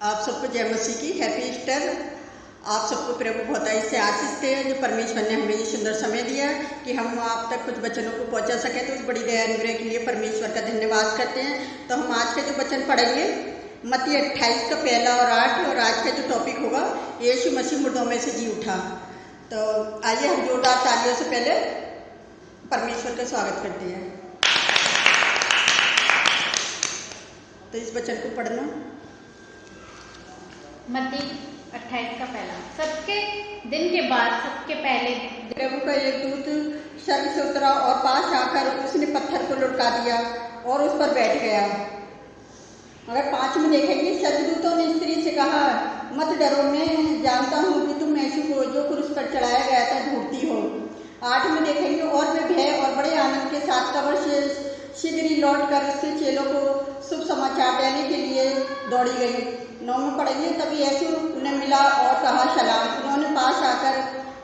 आप सबको जय मसीह की हैप्पी ईस्टर। आप सबको प्रभु बहुत से आशीष दे जो परमेश्वर ने हमें ये सुंदर समय दिया कि हम आप तक कुछ वचनों को पहुंचा सकें। तो उस बड़ी दया अनुग्रह के लिए परमेश्वर का धन्यवाद करते हैं। तो हम आज का जो वचन पढ़ेंगे मत्ती 28 का 1 और 8, और आज का जो टॉपिक होगा यीशु मसीह मुर्दों में से जी उठा। तो आइए हम जोरदार तालियों से पहले परमेश्वर का स्वागत करते हैं। तो इस वचन को पढ़ना। मत्ती 28 का 1। सबके दिन के बाद सबके पहले प्रभु का एक दूत स्वर्ग से उतरा और पास आकर उसने पत्थर को लुढ़का दिया और उस पर बैठ गया। अगर 5 में देखेंगे, स्वर्गदूतों ने स्त्री से कहा, मत डरो, मैं जानता हूँ कि तुम यीशु को जो क्रूस पर चढ़ाया गया था ढूंढती हो। 8 में देखेंगे, और वे भय और बड़े आनंद के साथ कब्र से शीघ्र ही लौट कर उसके चेलों को शुभ समाचार देने के लिए दौड़ी गई। 9 में पढ़ेंगे, तब यीशु उन्हें मिला और कहा सलाम। उन्होंने पास आकर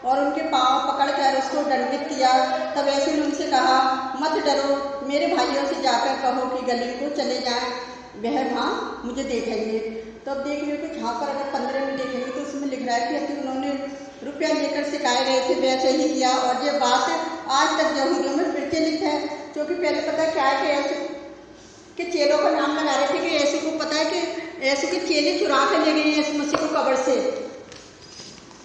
और उनके पांव पकड़कर उसको दंडित किया। तब यीशु ने उनसे कहा, मत डरो, मेरे भाइयों से जाकर कहो कि गलील को चले जाएं, वह वहाँ मुझे देखेंगे। तो अब देख रहे हो कि जहाँ पर अगर 15 में देखेंगे तो उसमें लिख रहा है कि उन्होंने रुपया लेकर सिखाए गए थे वैसे ही किया। और ये बात आज तक यहूदियों में प्रचलित है, क्योंकि पहले पता क्या है कि यीशु के चेलों का नाम लगा रहे थे कि यीशु को पता है कि यीशु के चेले चुरा कर ले गए यीशु मसीह को कब्र से।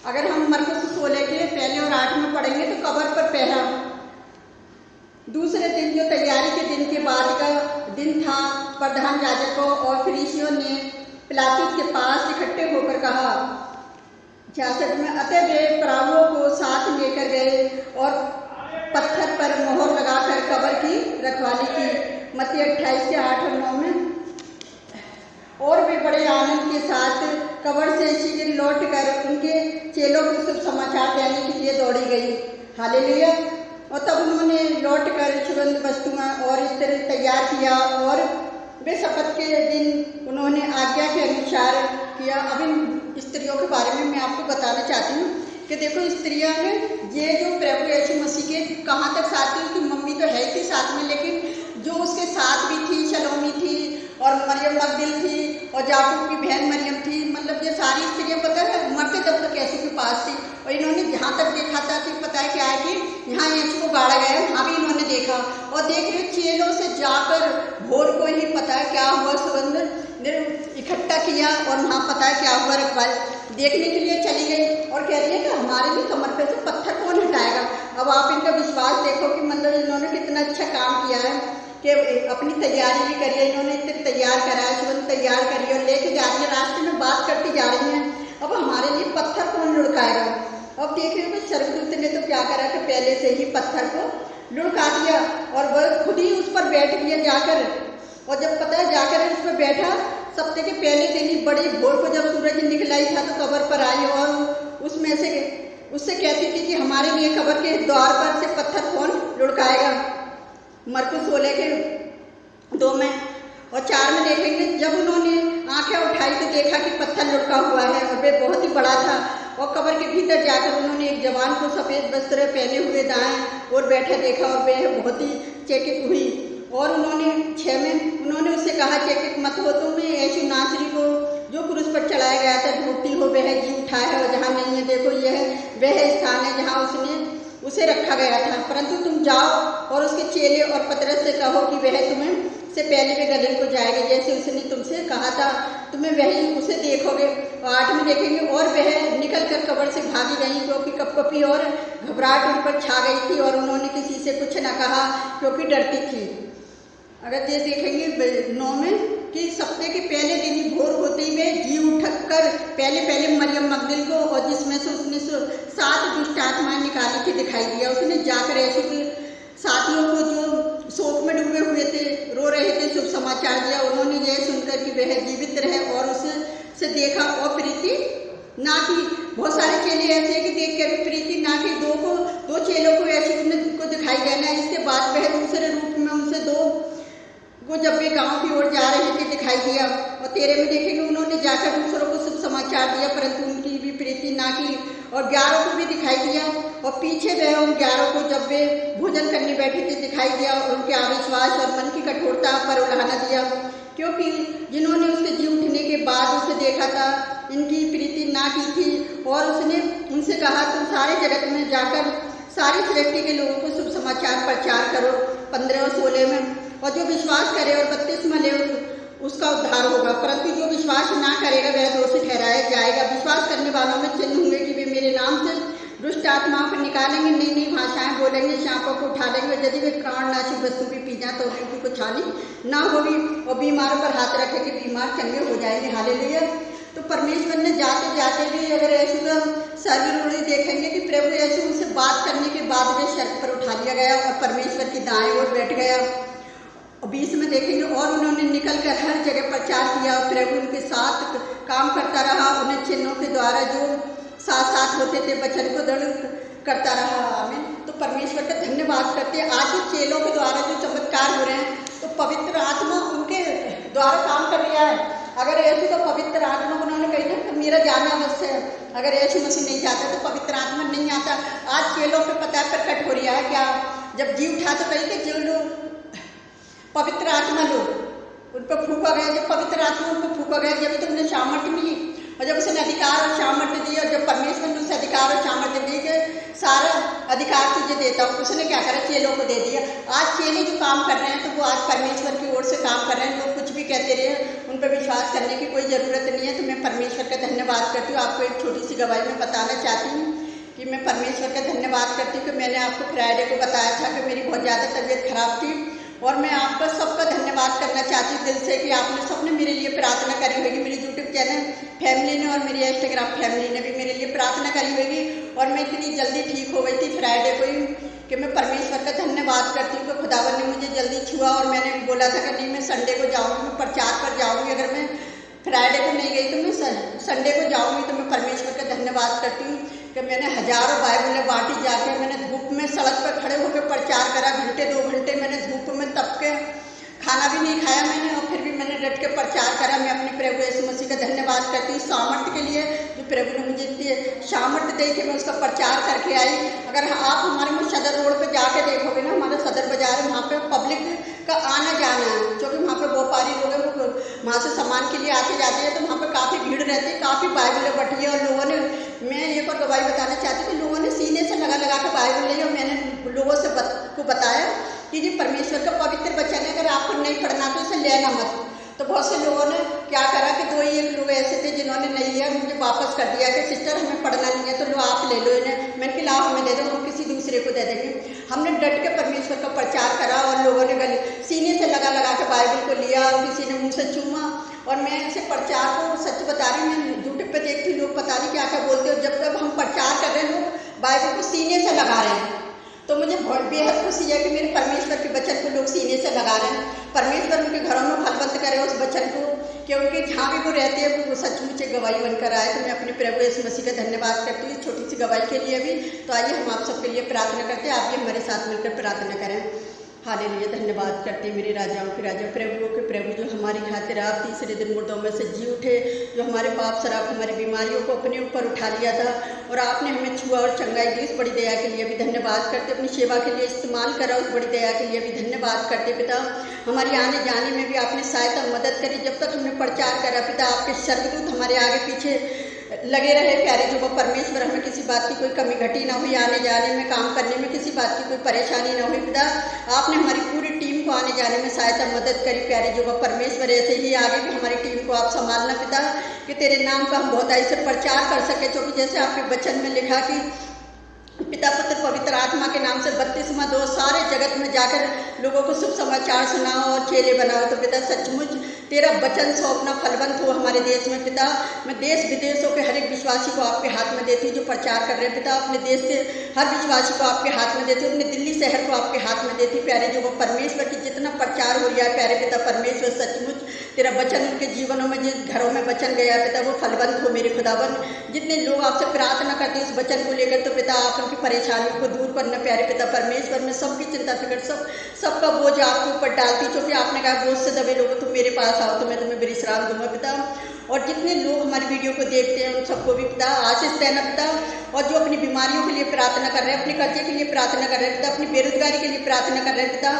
अगर हम मरकुस 16 के 1 और 8 में पढ़ेंगे तो कब्र पर पहरा। दूसरे दिन जो तैयारी के दिन के बाद का दिन था, प्रधान याजकों और फरीसियों ने पिलातुस के पास इकट्ठे होकर कहा, 66 में, अतः वे प्रभुओं को साथ लेकर गए और पत्थर पर मोहर लगाकर कब्र की रखवाली की। मत्ती 28 के 8 और 9 में, और वे बड़े आनंद के साथ कब्र से शीघ्र लौट कर उनके चेलों को शुभ समाचार देने के लिए दौड़ी गई। हालेलुया। और तब उन्होंने लौट कर सुगंध वस्तुएं और इत्र तैयार किया और वे शपथ के दिन उन्होंने आज्ञा के अनुसार किया। अब इन स्त्रियों के बारे में मैं आपको बताना चाहती हूँ कि देखो, स्त्रियां ने ये जो प्रभु यीशु मसीह के कहाँ तक साथ थी, उसकी मम्मी तो है थी साथ में, लेकिन जो उसके साथ भी थी, शलोमी थी और मरियम मगदल थी और जाकूब की बहन मरियम थी। मतलब ये सारी स्त्रियां पता है मरते जब तक यीशु के पास थी। और इन्होंने जहाँ तक देखा था कि पता है क्या है कि यहाँ यीशु को गाड़ा गया, वहाँ भी इन्होंने देखा। और देख रहे चेलों से जाकर भोर को ही पता है क्या हुआ, सुगंध इकट्ठा किया और वहाँ पता है क्या हुआ, रखवाली देखने के लिए चली गई। और कह रही है कि हमारे भी कमर पे से पत्थर कौन हटाएगा। अब आप इनका विश्वास देखो कि मतलब इन्होंने कितना अच्छा काम किया है कि अपनी तैयारी भी करी है। इन्होंने इतने तैयार करा है, सुगंध तैयार करी और लेके जा रही है, रास्ते में बात करती जा रही हैं। अब हमारे लिए पत्थर कौन लुढ़काएगा। अब देख रहे हो कि स्वर्गदूत ने तो क्या करा कि पहले से ही पत्थर को लुढ़का दिया और वह खुद ही उस पर बैठ गया जाकर। और जब पता है जाकर उस पर बैठा, सप्ताह के पहले दिन ही बड़ी भोर को जब सूरज निकला ही था तो कब्र पर आई और उसमें से उससे कहती थी कि हमारे लिए कब्र के द्वार पर से पत्थर कौन लुढ़काएगा। मरकुस 16 के 2 में और 4 में देखेंगे, जब उन्होंने आंखें उठाई तो देखा कि पत्थर लुढ़का हुआ है और वे बहुत ही बड़ा था। और कब्र के भीतर जाकर उन्होंने एक जवान को सफ़ेद वस्त्र पहने हुए दाएं और बैठा देखा और वह बहुत ही चकित हुई। और उन्होंने 6 में उन्होंने उससे कहा, चकित मत हो, तुम यीशु नासरी को जो क्रूस पर चढ़ाया गया था ढूंढती हो, वह जी उठा है और जहाँ नहीं है, देखो यह वह स्थान है जहाँ उसे रखा गया था। परंतु तुम जाओ और उसके चेले और पतरस से कहो कि वह तुम्हें से पहले वे गलील को जाएंगे, जैसे उसने तुमसे कहा था, तुम्हें वही उसे देखोगे। 8 में देखेंगे, और वह निकल कर कब्र से भागी गई, क्योंकि कपकपी और घबराहट उन पर छा गई थी और उन्होंने किसी से कुछ न कहा क्योंकि डरती थी। अगर ये देखेंगे 9 में कि सप्ताह के पहले दिन ही भोर होते ही वे जी उठक कर पहले मरियम मगदल को, और जिसमें से उसने 7 दुष्ट आत्माएं निकाली थी, दिखाई दिया। उसने जाकर यीशु के साथियों को जो शोक में डूबे हुए थे, रो रहे थे, शुभ समाचार दिया। उन्होंने यह सुनकर कि वह जीवित रहे और उससे देखा और प्रीति ना की। बहुत सारे चेले ऐसे हैं कि देख कर भी प्रीति ना की। 2 चेलों को यीशु को दिखाई देना। इसके बाद वह दूसरे रूप में उनसे 2 को जब वे गांव की ओर जा रहे थे दिखाई दिया। और 13 में देखेंगे, उन्होंने जाकर दूसरों को शुभ समाचार दिया, परंतु उनकी भी प्रीति ना की। और 11 को भी दिखाई दिया और पीछे वह उन 11 को जब वे भोजन करने बैठे थे दिखाई दिया और उनके अविश्वास और मन की कठोरता पर उलाहना दिया। क्योंकि जिन्होंने उसके जी उठने के बाद उसे देखा था, इनकी प्रीति ना की थी, और उसने उनसे कहा तुम सारे जगत में जाकर सारी सृष्टि के लोगों को शुभ समाचार प्रचार करो 15 और 16 में, और जो विश्वास करे और बपतिस्मा ले उसका उद्धार होगा, परंतु जो विश्वास ना करेगा वह दोषी ठहराया जाएगा। विश्वास करने वालों में चिन्ह होंगे कि वे मेरे नाम से दुष्ट आत्माओं को निकालेंगे, नई नई भाषाएं बोलेंगे, सांपों को उठा लेंगे, यदि वे प्राणनाशी वस्तु भी पी जाए तो उनकी कुछ हानि ना होगी, और बीमारों पर हाथ रखेंगे, बीमार चंगे हो जाएंगे। हालेलुया। तो परमेश्वर ने जाते जाते भी अगर यीशु का सर्वरूढ़ी देखेंगे कि प्रभु यीशु उनसे बात करने के बाद वे सड़क पर उठा लिया गया और परमेश्वर की दाएं ओर बैठ गया। और 20 में देखेंगे और उन्होंने निकलकर हर जगह प्रचार किया और प्रभु उनके साथ काम करता रहा, उन्हें चिन्हों के द्वारा जो साथ साथ होते थे वचन को दृढ़ करता रहा। आमीन। तो परमेश्वर का धन्यवाद करते हैं। आज के चेलों के द्वारा जो चमत्कार हो रहे हैं तो पवित्र आत्मा उनके द्वारा काम कर रहा है। अगर यीशु का पवित्र आत्मा, उन्होंने कही ना कि मेरा जाना अवश्य है, अगर यीशु मसीह नहीं जाता तो पवित्र आत्मा नहीं आता। आज चेलों पे पता प्रकट हो रहा है क्या, जब जी उठा तो कही कि जो लोग पवित्र आत्मा लो उन पर फूका गया, जब पवित्र आत्मा उन पर फूका गया जब तुमने सामर्थ्य मिली, और जब उसने अधिकार और सामर्थ्य दिया, और जब परमेश्वर ने उसे अधिकार और सामर्थ्य दी के सारा अधिकार तुझे देता हूँ, उसने क्या करा, चेलों को दे दिया। आज चेले जो काम कर रहे हैं तो वो आज परमेश्वर की ओर से काम कर रहे हैं। लोग कुछ भी कहते रहे, उन पर विश्वास करने की कोई ज़रूरत नहीं है। तो मैं परमेश्वर का धन्यवाद करती हूँ। आपको एक छोटी सी गवाही में बताना चाहती हूँ कि मैं परमेश्वर का धन्यवाद करती हूँ कि मैंने आपको फ्राइडे को बताया था कि मेरी बहुत ज़्यादा तबीयत खराब थी, और मैं आपका सबका धन्यवाद करना चाहती हूँ दिल से कि आपने सबने मेरे लिए प्रार्थना करी होगी। मेरी यूट्यूब चैनल फैमिली ने और मेरी इंस्टाग्राम फैमिली ने भी मेरे लिए प्रार्थना करी होगी, और मैं इतनी जल्दी ठीक हो गई थी फ्राइडे को ही कि मैं परमेश्वर का धन्यवाद करती हूँ कि खुदावन ने मुझे जल्दी छुआ। और मैंने बोला था कि नहीं, मैं संडे को जाऊँगी, मैं प्रचार पर जाऊँगी, अगर मैं फ्राइडे को नहीं गई तो मैं संडे को जाऊँगी। तो मैं परमेश्वर का धन्यवाद करती हूँ कि मैंने हजारों बाइबलें बांटी, जाकर मैंने धूप में सड़क पर खड़े होकर प्रचार करा, घंटे 2 घंटे मैंने धूप में तप के, खाना भी नहीं खाया मैंने, और फिर भी मैंने डट के प्रचार करा। मैं अपने प्रभु यीशु मसीह का धन्यवाद करती हूँ सामर्थ्य के लिए जो प्रभु ने मुझे दिए, सामर्थ्य दे के मैं उसका प्रचार करके आई। अगर आप हमारे में सदर रोड पे जाके देखोगे ना, हमारा सदर बाजार है, वहाँ पे पब्लिक का आना जाना है, क्योंकि वहाँ पे व्यापारी लोग हैं, वो वहाँ से सामान के लिए आते जाते हैं, तो वहाँ पे काफ़ी भीड़ रहती है, काफ़ी बाइबलें बटी है। और लोगों ने, मैं एक और गवाही बताना चाहती हूँ कि लोगों ने सीने से लगा लगा के बाइबल ली, और मैंने लोगों से को बताया कि ये परमेश्वर का पवित्र वचन है, अगर आपको नहीं पढ़ना तो इसे लेना मत। तो बहुत से लोगों ने क्या करा कि 2-1 लोग ऐसे थे जिन्होंने नहीं लिया, मुझे वापस कर दिया कि सिस्टर हमें पढ़ना नहीं है, तो लो आप ले लो इन्हें। मैंने कि लाओ हमें दे दो, हम किसी दूसरे को दे देंगे। हमने डट के परमेश्वर का प्रचार करा, और लोगों ने गले सीने से लगा लगा के बाइबल को लिया, और किसी ने मुँह से चूमा। और मैं ऐसे प्रचार को सच बता रही हूँ, मैं यूट्यूब पे देखती लोग पता नहीं क्या क्या बोलते हो, जब तक हम प्रचार कर रहे हैं लोग बाइबल को सीने से लगा रहे हैं, तो मुझे बहुत बेहद खुशी है कि मेरे परमेश्वर के वचन को लोग सीने से लगा रहे हैं। परमेश्वर उनके घरों में फलवंत करे उस वचन को, क्योंकि जहाँ भी वो रहते हैं वो सचमुच एक गवाही बनकर आए। तो मैं अपने प्रभु यीशु मसीह का धन्यवाद करती हूँ छोटी सी गवाही के लिए भी। तो आइए हम आप सबके लिए प्रार्थना करते हैं, आप भी हमारे साथ मिलकर प्रार्थना करें। हालेलुया। धन्यवाद करते हैं मेरे राजाओं के राजा, प्रभुओं के प्रभु, जो हमारी खातिर आप तीसरे दिन मुर्दों में से जी उठे, जो हमारे पाप शराब हमारी बीमारियों को अपने ऊपर उठा लिया था, और आपने हमें छुआ और चंगाई दी। उस बड़ी दया के लिए भी धन्यवाद करते, अपनी सेवा के लिए इस्तेमाल करा, उस बड़ी दया के लिए भी धन्यवाद करते। पिता, हमारी आने जाने में भी आपने सहायता मदद करी। जब तक हमने प्रचार करा पिता, आपके स्वर्गदूत हमारे आगे पीछे लगे रहे प्यारे जो वो परमेश्वर, हमें किसी बात की कोई कमी घटी ना हुई, आने जाने में काम करने में किसी बात की कोई परेशानी ना हुई। पिता, आपने हमारी पूरी टीम को आने जाने में सहायता मदद करी प्यारे जो वो परमेश्वर। ऐसे ही आगे भी हमारी टीम को आप संभालना पिता, कि तेरे नाम का हम बहुत ऐसे प्रचार कर सके, क्योंकि जैसे आपके वचन में लिखा कि पिता पुत्र पवित्र आत्मा के नाम से बपतिस्मा दो, सारे जगत में जाकर लोगों को शुभ समाचार सुनाओ और चेले बनाओ। तो पिता सचमुच तेरा वचन सौंपना फलवंत हो हमारे देश में पिता। मैं देश विदेशों के हर एक विश्वासी को आपके हाथ में देती हूँ जो प्रचार कर रहे हैं पिता। अपने देश से हर विश्वासी को आपके हाथ में देती हूँ, अपने दिल्ली शहर को आपके हाथ में देती प्यारे जो वो परमेश्वर की जितना प्रचार हो रहा है प्यारे पिता परमेश्वर, सचमुच तेरा वचन उनके जीवनों में जिस घरों में वचन गया पिता वो फलवंत हो मेरे खुदावन। जितने लोग आपसे प्रार्थना करते हैं उस वचन को लेकर, तो पिता आप उनकी परेशानियों को दूर करना प्यारे पिता परमेश्वर। में सबकी चिंता फिक्र सबका बोझ आपके ऊपर डालती, क्योंकि आपने कहा बोझ से दबे लोगों तुम मेरे पास आओ तो मैं तुम्हें विश्राम दूंगा पिता। और जितने लोग हमारी वीडियो को देखते हैं उन सबको भी पिता आशीष देना पिता, और जो अपनी बीमारियों के लिए प्रार्थना कर रहे हैं, अपने कर्जे के लिए प्रार्थना कर रहे हैं पिता, अपनी बेरोजगारी के लिए प्रार्थना कर रहे हैं पिता,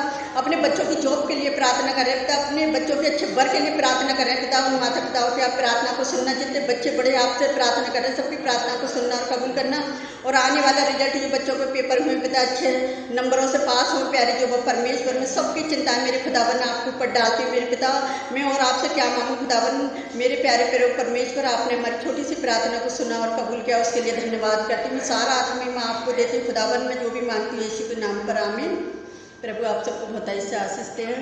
अपने बच्चों की जॉब के लिए प्रार्थना कर रहे हैं पिता, अपने बच्चों के अच्छे वर्क के लिए प्रार्थना कर रहे हैं पिता, उन माता पिताओं की आप प्रार्थना को सुनना, जितने बच्चे बड़े आपसे प्रार्थना कर रहे हैं सबकी प्रार्थना को सुनना और कबूल करना, और आने वाला रिजल्ट जो बच्चों के पेपर हुए पिता अच्छे नंबरों से पास हो प्यारे जो वो परमेश्वर में सबकी चिंताएं मेरे खुदावन आपके ऊपर डालती हूँ मेरे पिता। मैं और आपसे क्या मांगू खुदावन मेरे प्यारे प्यारे परमेश्वर, आपने हमारी छोटी सी प्रार्थना को सुना और कबूल किया, उसके लिए धन्यवाद करती हूँ। सारा आदमी मैं आपको देती हूँ खुदावन, में जो भी मांगती हूँ यीशु के नाम पर आमीन। प्रभु आप सबको बहुत से आशीष दें।